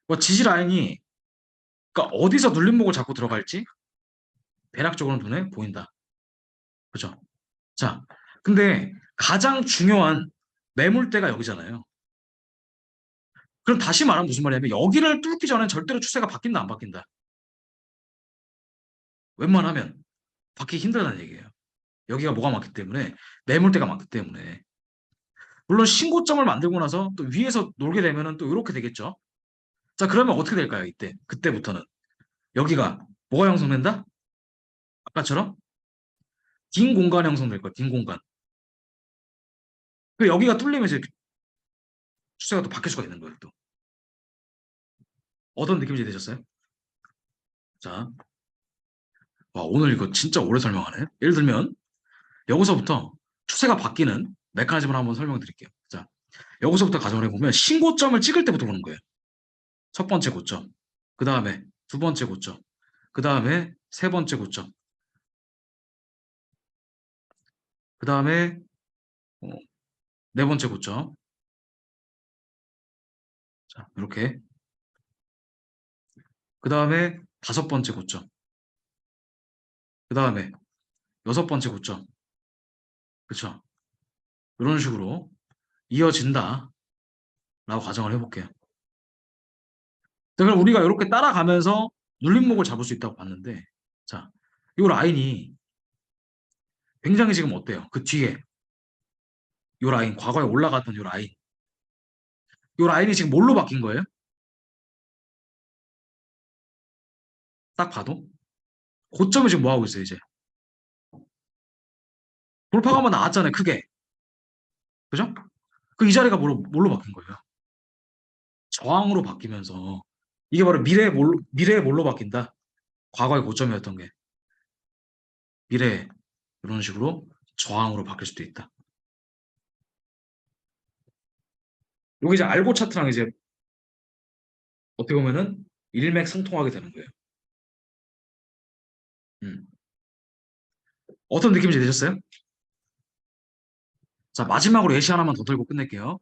뭐 지지 라인이 그러니까 어디서 눌림목을 잡고 들어갈지 대략적으로 눈에 보인다 그죠 자 근데 가장 중요한 매물대가 여기잖아요 그럼 다시 말하면 무슨 말이냐면 여기를 뚫기 전엔 절대로 추세가 바뀐다 안 바뀐다 웬만하면 바뀌기 힘들다는 얘기예요 여기가 뭐가 많기 때문에 매물대가 많기 때문에 물론 신고점을 만들고 나서 또 위에서 놀게 되면은 또 이렇게 되겠죠 자 그러면 어떻게 될까요 이때 그때부터는 여기가 뭐가 형성된다 아까처럼 긴 공간이 형성될 거야 긴 공간 그 여기가 뚫리면서 이렇게 추세가 또 바뀔 수가 있는 거예요 또 어떤 느낌이 되셨어요 자 와, 오늘 이거 진짜 오래 설명하네 예를 들면 여기서부터 추세가 바뀌는 메커니즘을 한번 설명드릴게요 자 여기서부터 가정을 해보면 신고점을 찍을 때부터 보는 거예요 첫 번째 고점 그 다음에 두 번째 고점 그 다음에 세 번째 고점 그 다음에 네 번째 고점 자 이렇게 그 다음에 다섯 번째 고점 그 다음에 여섯 번째 고점 그쵸 이런 식으로 이어진다라고 가정을 해볼게요 자, 그럼 우리가 이렇게 따라가면서 눌림목을 잡을 수 있다고 봤는데, 자, 이 라인이 굉장히 지금 어때요? 그 뒤에 이 라인, 과거에 올라갔던 이 라인이 지금 뭘로 바뀐 거예요? 딱 봐도 고점이 지금 뭐 하고 있어요, 이제? 돌파가 한번 나왔잖아요, 크게. 그죠? 그 이 자리가 뭘로 바뀐 거예요? 저항으로 바뀌면서 이게 바로 미래의 뭘로 바뀐다? 과거의 고점이었던 게 미래에 이런 식으로 저항으로 바뀔 수도 있다. 여기 이제 알고 차트랑 이제 어떻게 보면은 일맥상통하게 되는 거예요. 음. 어떤 느낌인지 되셨어요? 자, 마지막으로 예시 하나만 더 들고 끝낼게요.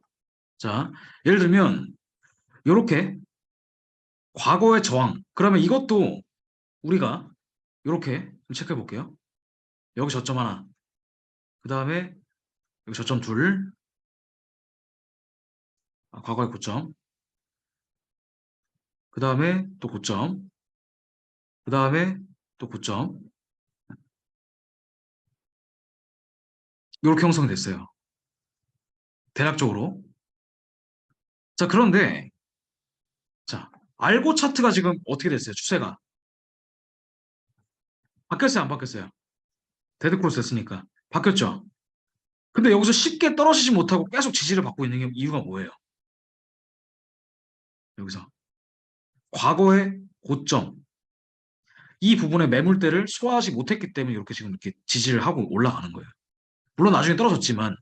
자, 예를 들면 이렇게 과거의 저항. 그러면 이것도 우리가 이렇게 체크해 볼게요. 여기 저점 하나. 그 다음에 여기 저점 둘. 과거의 고점. 그 다음에 또 고점. 그 다음에 또 고점. 이렇게 형성이 됐어요. 대략적으로. 자, 그런데 자, 알고 차트가 지금 어떻게 됐어요? 추세가. 바뀌었어요? 안 바뀌었어요? 데드크로스 됐으니까. 바뀌었죠? 근데 여기서 쉽게 떨어지지 못하고 계속 지지를 받고 있는 게 이유가 뭐예요? 여기서. 과거의 고점. 이 부분의 매물대를 소화하지 못했기 때문에 이렇게 지금 이렇게 지지를 하고 올라가는 거예요. 물론 나중에 떨어졌지만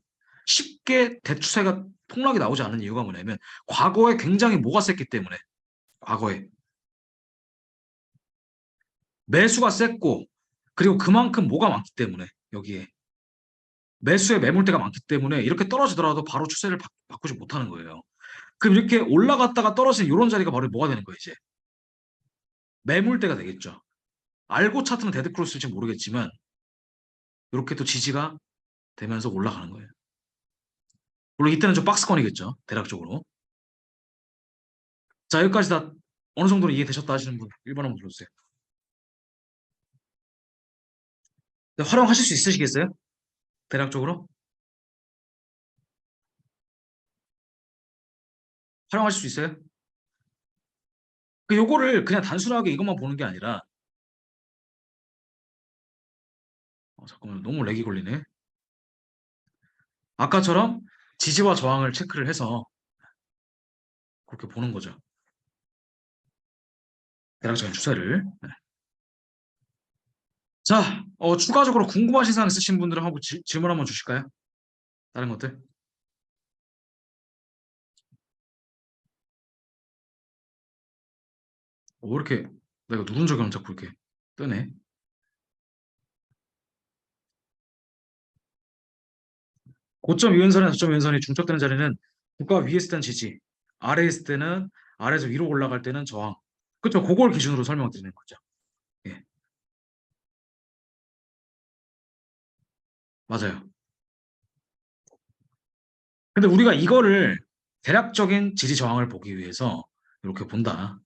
쉽게 대추세가 폭락이 나오지 않는 이유가 뭐냐면 과거에 굉장히 뭐가 셌기 때문에 과거에 매수가 셌고 그리고 그만큼 뭐가 많기 때문에 여기에 매수의 매물대가 많기 때문에 이렇게 떨어지더라도 바로 추세를 바꾸지 못하는 거예요. 그럼 이렇게 올라갔다가 떨어진 이런 자리가 바로 뭐가 되는 거예요, 이제? 매물대가 되겠죠. 알고 차트는 데드크로스일지 모르겠지만 이렇게 또 지지가 되면서 올라가는 거예요. 물론 이때는 좀 박스권이겠죠, 대략적으로. 자, 여기까지 다 어느 정도로 이해되셨다 하시는 분 1번 한번 불러주세요. 네, 활용하실 수 있으시겠어요? 대략적으로? 활용하실 수 있어요? 요거를 그냥 단순하게 이것만 보는 게 아니라 잠깐만 너무 렉이 걸리네. 아까처럼 지지와 저항을 체크를 해서 그렇게 보는 거죠. 대략적인 추세를. 네. 자, 추가적으로 궁금하신 사항 있으신 분들은 한번 질문 한번 주실까요? 다른 것들? 왜 이렇게 내가 누른 적이 없는 자꾸 이렇게 뜨네. 고점 이은선이나 저점 이은선이 중첩되는 자리는 국가 위에 있을 때는 지지, 아래에 있을 때는 아래에서 위로 올라갈 때는 저항. 그렇죠. 그걸 기준으로 설명드리는 거죠. 예, 맞아요. 근데 우리가 이거를 대략적인 지지 저항을 보기 위해서 이렇게 본다.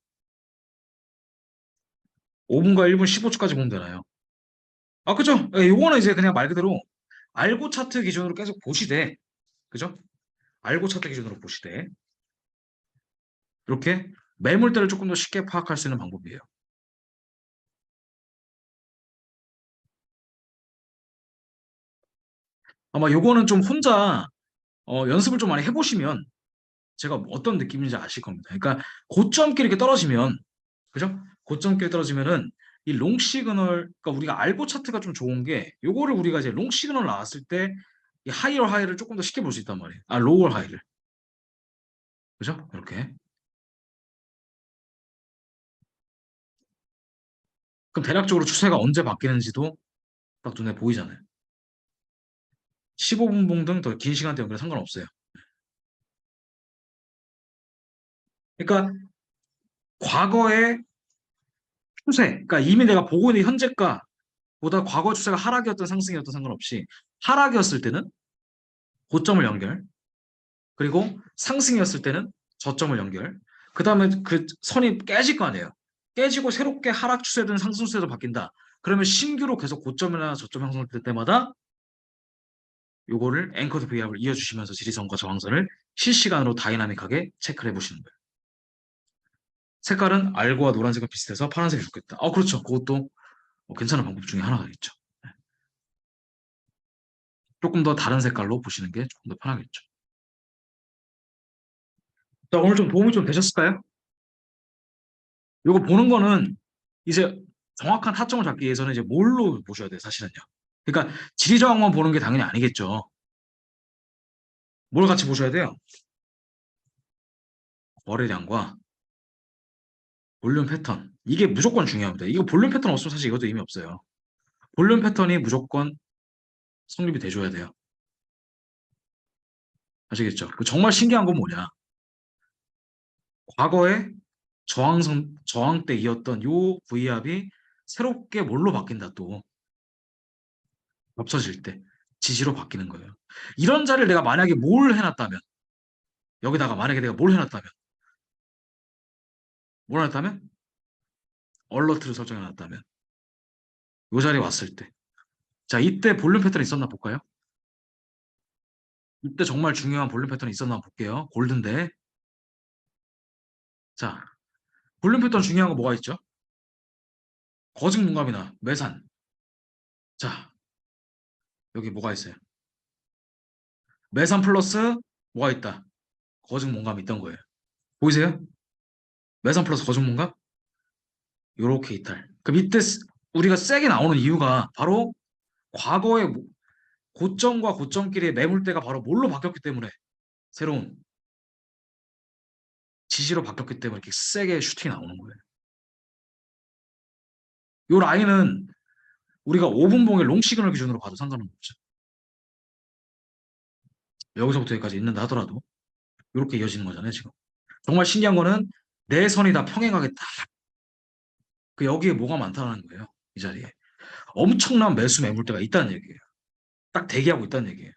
5분과 1분 15초까지 보면 되나요? 그죠? 예, 요거는 이제 그냥 말 그대로 알고 차트 기준으로 계속 보시되, 그죠? 알고 차트 기준으로 보시되, 이렇게 매물대를 조금 더 쉽게 파악할 수 있는 방법이에요. 아마 요거는 좀 혼자 연습을 좀 많이 해보시면 제가 어떤 느낌인지 아실 겁니다. 그러니까 고점끼리 이렇게 떨어지면, 그죠? 고점끼리 떨어지면은 이 롱 시그널, 그러니까 우리가 알고 차트가 좀 좋은 게 요거를 우리가 이제 롱 시그널 나왔을 때 이 하이어 하이를 조금 더 쉽게 볼 수 있단 말이에요. 로어 하이를. 그죠? 이렇게. 그럼 대략적으로 추세가 언제 바뀌는지도 딱 눈에 보이잖아요. 15분 봉 등 더 긴 시간대 연결 상관없어요. 그러니까 과거의 추세, 그러니까 이미 내가 보고 있는 현재가보다 과거 추세가 하락이었던 상승이었던 상관없이 하락이었을 때는 고점을 연결, 그리고 상승이었을 때는 저점을 연결, 그다음에 그 선이 깨질 거 아니에요. 깨지고 새롭게 하락 추세든 상승 추세로 바뀐다. 그러면 신규로 계속 고점이나 저점 형성될 때마다 요거를 앵커드 V압을 이어주시면서 지지선과 저항선을 실시간으로 다이나믹하게 체크를 해보시는 거예요. 색깔은 알고와 노란색과 비슷해서 파란색이 좋겠다. 그렇죠. 그것도 괜찮은 방법 중에 하나가 있죠. 네. 조금 더 다른 색깔로 보시는 게 조금 더 편하겠죠. 자, 오늘 좀 도움이 좀 되셨을까요? 요거 보는 거는 이제 정확한 타점을 잡기 위해서는 이제 뭘로 보셔야 돼요, 사실은요. 그러니까 지리저항만 보는 게 당연히 아니겠죠. 뭘 같이 보셔야 돼요? 거래량과 볼륨 패턴. 이게 무조건 중요합니다. 이거 볼륨 패턴 없으면 사실 이것도 의미 없어요. 볼륨 패턴이 무조건 성립이 돼줘야 돼요. 아시겠죠? 정말 신기한 건 뭐냐? 과거에 저항 때 이었던 요 V압이 새롭게 뭘로 바뀐다 또 겹쳐질 때 지지로 바뀌는 거예요. 이런 자리를 내가 만약에 뭘 해놨다면 여기다가 만약에 내가 뭘 해놨다면 얼러트를 설정해놨다면 요 자리에 왔을 때 자 이때 볼륨 패턴이 있었나 볼까요? 이때 정말 중요한 볼륨 패턴이 있었나 볼게요. 골든데 자 볼륨 패턴 중요한 거 뭐가 있죠? 거증 문감이나 매산 자 여기 뭐가 있어요? 매산 플러스 뭐가 있다? 거증 문감이 있던 거예요. 보이세요? 매산 플러스 거증 문감? 요렇게 이탈. 그럼 이때 우리가 세게 나오는 이유가 바로 과거의 고점과 고점끼리의 매물대가 바로 뭘로 바뀌었기 때문에 새로운 지지로 바뀌었기 때문에 이렇게 세게 슈팅이 나오는 거예요. 요 라인은 우리가 5분봉의 롱 시그널 기준으로 봐도 상관은 없죠. 여기서부터 여기까지 있는다 하더라도 이렇게 이어지는 거잖아요, 지금. 정말 신기한 거는 내 선이 다 평행하게 딱 그 여기에 뭐가 많다는 거예요. 이 자리에. 엄청난 매수 매물대가 있다는 얘기예요. 딱 대기하고 있다는 얘기예요.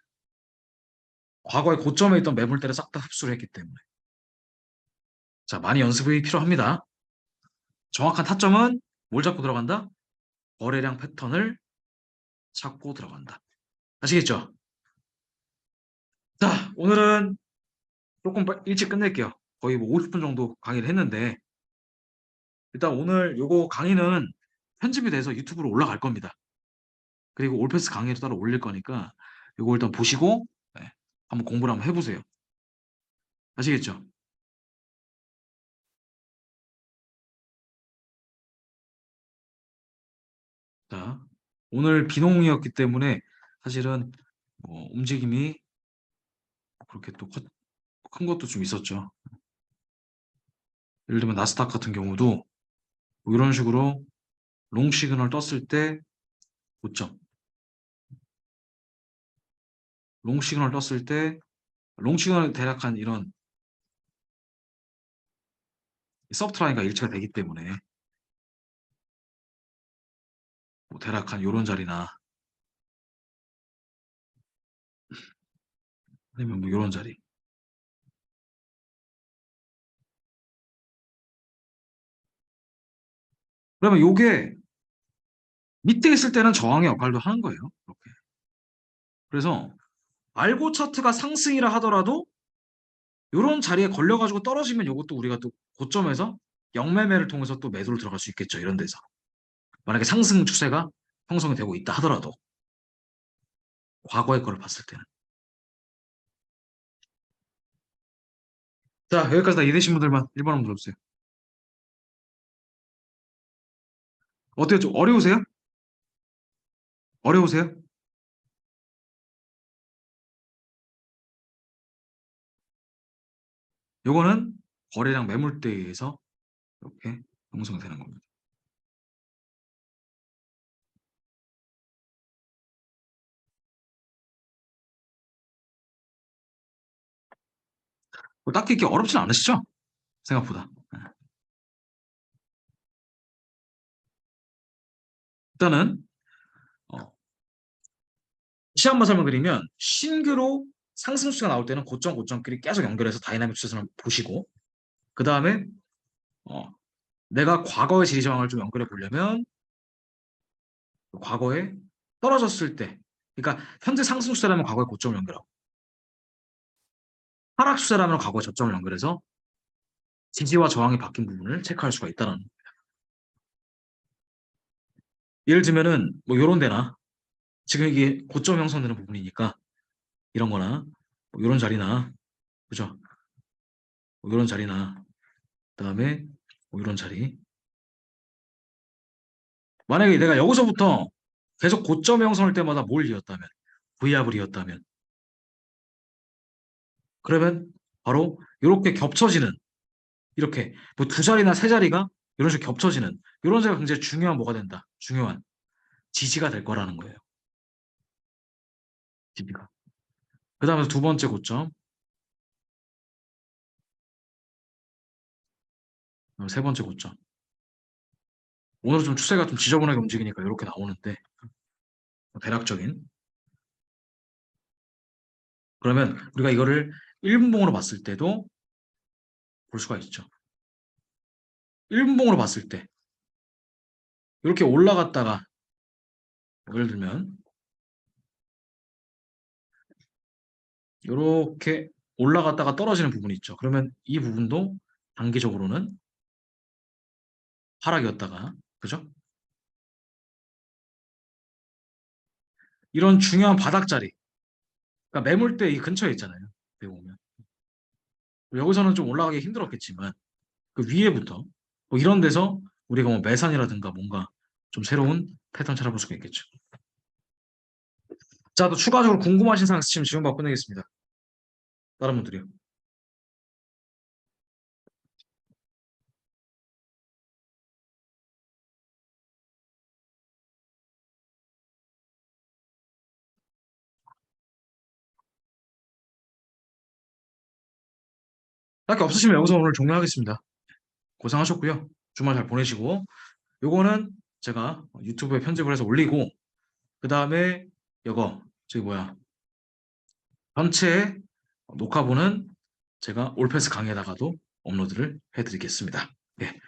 과거에 고점에 있던 매물대를 싹 다 흡수를 했기 때문에. 자, 많이 연습이 필요합니다. 정확한 타점은 뭘 잡고 들어간다? 거래량 패턴을 찾고 들어간다. 아시겠죠? 자, 오늘은 조금 일찍 끝낼게요. 거의 뭐 50분 정도 강의를 했는데 일단 오늘 요거 강의는 편집이 돼서 유튜브로 올라갈 겁니다. 그리고 올패스 강의도 따로 올릴 거니까 요거 일단 보시고 네, 한번 공부를 한번 해보세요. 아시겠죠? 자, 오늘 비농이었기 때문에 사실은 움직임이 그렇게 또 큰 것도 좀 있었죠. 예를 들면 나스닥 같은 경우도 뭐 이런 식으로 롱 시그널 떴을 때 고점, 롱 시그널 떴을 때 롱 시그널 대략 한 이런 서브트라인과 일치가 되기 때문에 뭐 대략 한 이런 자리나 아니면 뭐 이런 자리. 그러면 요게 밑에 있을 때는 저항의 역할도 하는 거예요. 이렇게. 그래서 알고 차트가 상승이라 하더라도 이런 자리에 걸려가지고 떨어지면 이것도 우리가 또 고점에서 영매매를 통해서 또 매도를 들어갈 수 있겠죠. 이런 데서. 만약에 상승 추세가 형성이 되고 있다 하더라도 과거의 거를 봤을 때는. 자, 여기까지 다 이해되신 분들만 1번 한번 들어주세요. 어때요? 좀 어려우세요? 어려우세요? 요거는 거래량 매물대에 의해서 이렇게 형성이 되는 겁니다. 뭐 딱히 이렇게 어렵진 않으시죠? 생각보다. 네. 일단은 어, 다시 한번 설명드리면 신규로 상승 추세가 나올 때는 고점끼리 계속 연결해서 다이나믹 추세선을 보시고 그 다음에 어, 내가 과거의 지리정황을 좀 연결해 보려면 과거에 떨어졌을 때, 그러니까 현재 상승 추세라면 과거의 고점을 연결하고 하락 추세라면 과거의 저점을 연결해서 지지와 저항이 바뀐 부분을 체크할 수가 있다는. 예를 들면은 뭐 요런 데나 지금 이게 고점 형성되는 부분이니까 이런 거나 뭐 요런 자리나 그죠? 뭐 요런 자리나 그다음에 뭐 요런 자리. 만약에 내가 여기서부터 계속 고점 형성할 때마다 뭘 이었다면 V압을 이었다면 그러면 바로 이렇게 겹쳐지는 이렇게 뭐 두 자리나 세 자리가 이런 식으로 겹쳐지는 이런 자리가 굉장히 중요한 뭐가 된다. 중요한 지지가 될 거라는 거예요. 지지가. 그다음에 두 번째 고점, 세 번째 고점. 오늘은 좀 추세가 좀 지저분하게 움직이니까 이렇게 나오는데 대략적인. 그러면 우리가 이거를 1분봉으로 봤을 때도 볼 수가 있죠. 1분봉으로 봤을 때 이렇게 올라갔다가 예를 들면 이렇게 올라갔다가 떨어지는 부분이 있죠. 그러면 이 부분도 단기적으로는 하락이었다가 그죠? 이런 중요한 바닥자리, 그러니까 매물대 이 근처에 있잖아요. 여기 보면 여기서는 좀 올라가기 힘들었겠지만 그 위에부터 뭐 이런 데서 우리가 뭐 매산이라든가 뭔가 좀 새로운 패턴 찾아볼 수가 있겠죠. 자, 또 추가적으로 궁금하신 사항 있으시면 질문 받고 끝내겠습니다. 다른 분들이요. 딱히 없으시면 여기서 오늘 종료하겠습니다. 고생하셨고요. 주말 잘 보내시고 요거는 제가 유튜브에 편집을 해서 올리고 그 다음에 이거 저기 뭐야 전체 녹화본은 제가 올패스 강의에다가도 업로드를 해드리겠습니다. 네.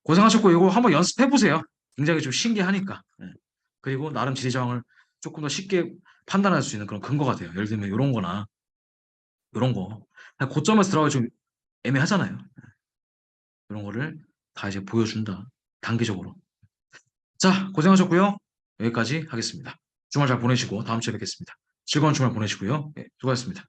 고생하셨고 이거 한번 연습해 보세요. 굉장히 좀 신기하니까. 네. 그리고 나름 지리저항을 조금 더 쉽게 판단할 수 있는 그런 근거가 돼요. 예를 들면 이런 거나 이런 거 그냥 고점에서 들어가기 좀 애매하잖아요. 이런 거를 다 이제 보여준다. 단기적으로. 자, 고생하셨고요. 여기까지 하겠습니다. 주말 잘 보내시고 다음 주에 뵙겠습니다. 즐거운 주말 보내시고요. 네, 수고하셨습니다.